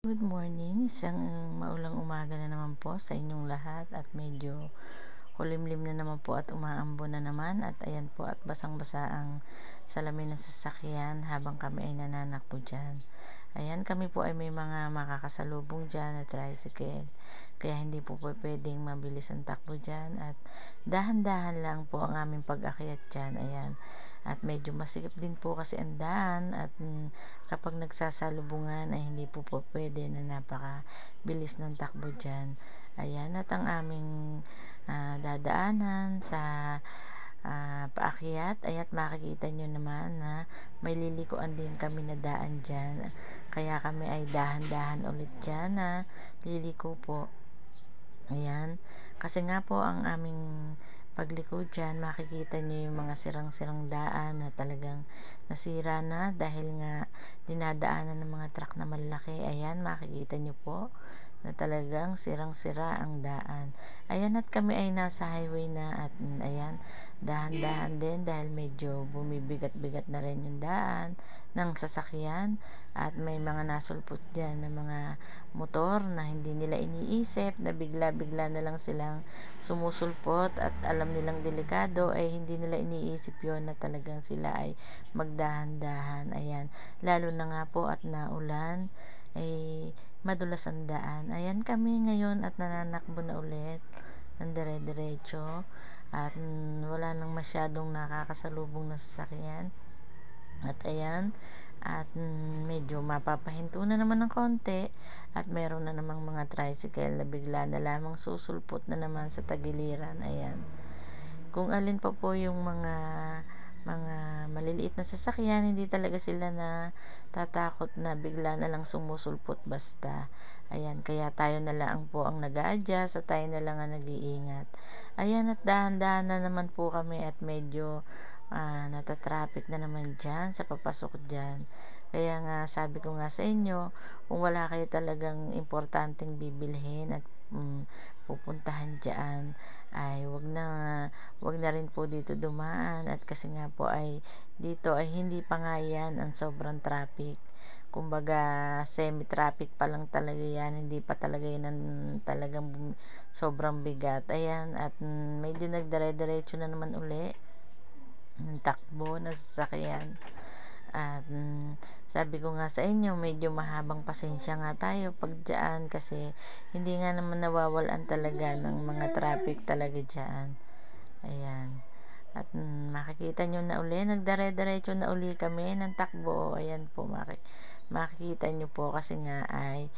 Good morning, isang maulang umaga na naman po sa inyong lahat at medyo kulimlim na naman po at umaambon na naman at ayan po at basang-basa ang salamin ng sasakyan habang kami ay nananakbo dyan. Ayan, kami po ay may mga makakasalubong dyan na tricycle, kaya hindi po pwedeng mabilis ang takbo dyan at dahan-dahan lang po ang aming pag-akyat dyan. Ayan, at medyo masikip din po kasi ang daan at kapag nagsasalubungan ay hindi po pwede na napakabilis ng takbo dyan. Ayan, at ang aming dadaanan sa paakyat ay at makikita nyo naman na may lilikuan din kami na daan dyan, kaya kami ay dahan-dahan ulit dyan na liliko po. Ayan, kasi nga po ang aming pagliko dyan, makikita nyo yung mga sirang-sirang daan na talagang nasira na dahil nga dinadaanan ng mga truck na malaki. Ayan, makikita nyo po na talagang sirang-sira ang daan. Ayan, at kami ay nasa highway na at ayan, dahan-dahan din dahil medyo bumibigat-bigat na rin yung daan ng sasakyan at may mga nasulpot dyan na mga motor na hindi nila iniisip na bigla-bigla na lang silang sumusulpot at alam nilang delikado ay hindi nila iniisip yon na talagang sila ay magdahan-dahan. Ayan, lalo na nga po at naulan ay madulas ang daan. Ayan kami ngayon at nananakbo na ulit ng dire-diretso at wala nang masyadong nakakasalubong na sasakyan. At ayan, at medyo mapapahinto na naman ng konti at meron na namang mga tricycle na bigla na lamang susulpot na naman sa tagiliran. Ayan, kung alin pa po yung mga maliliit na sasakyan, hindi talaga sila na tatakot na bigla na lang sumusulpot basta. Ayan, kaya tayo na lang po ang nag-a-adjust at tayo na lang ang nag-iingat. Ayan, at dahan-dahan na naman po kami at medyo natatraffic na naman dyan sa papasok dyan. Kaya nga sabi ko nga sa inyo, kung wala kayo talagang importanteng bibilhin at pupuntahan dyan, ay wag na rin po dito dumaan. At kasi nga po ay dito ay hindi pa nga yan ang sobrang traffic, kumbaga semi-traffic pa lang talaga yan, hindi pa talaga yan ang talagang sobrang bigat. Ayan, at medyo nagdire-diretso na naman uli takbo na sasakyan. At sabi ko nga sa inyo, medyo mahabang pasensya nga tayo pag dyan kasi hindi nga naman nawawalan talaga ng mga traffic talaga dyan. Ayan, at makikita nyo na uli, nagdare-diretso na uli kami ng takbo. Ayan po, makikita nyo po kasi nga ay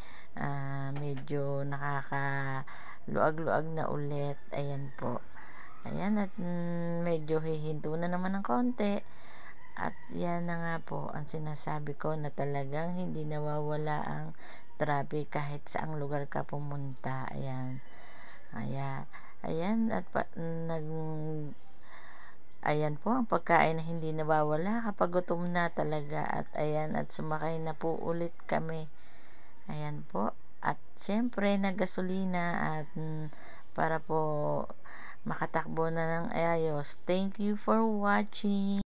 medyo nakakaluag-luag na ulit. Ayan po. Ayan, at medyo hihinto na naman ng konti. At yan na nga po ang sinasabi ko na talagang hindi nawawala ang traffic kahit saang lugar ka pumunta. Ayan. Ayan, at ayan po ang pagkain na hindi nawawala kapag gutom na talaga. At ayan, at sumakay na po ulit kami. Ayan po. At syempre naggasolina at para po makatakbo na ng ayos. Thank you for watching.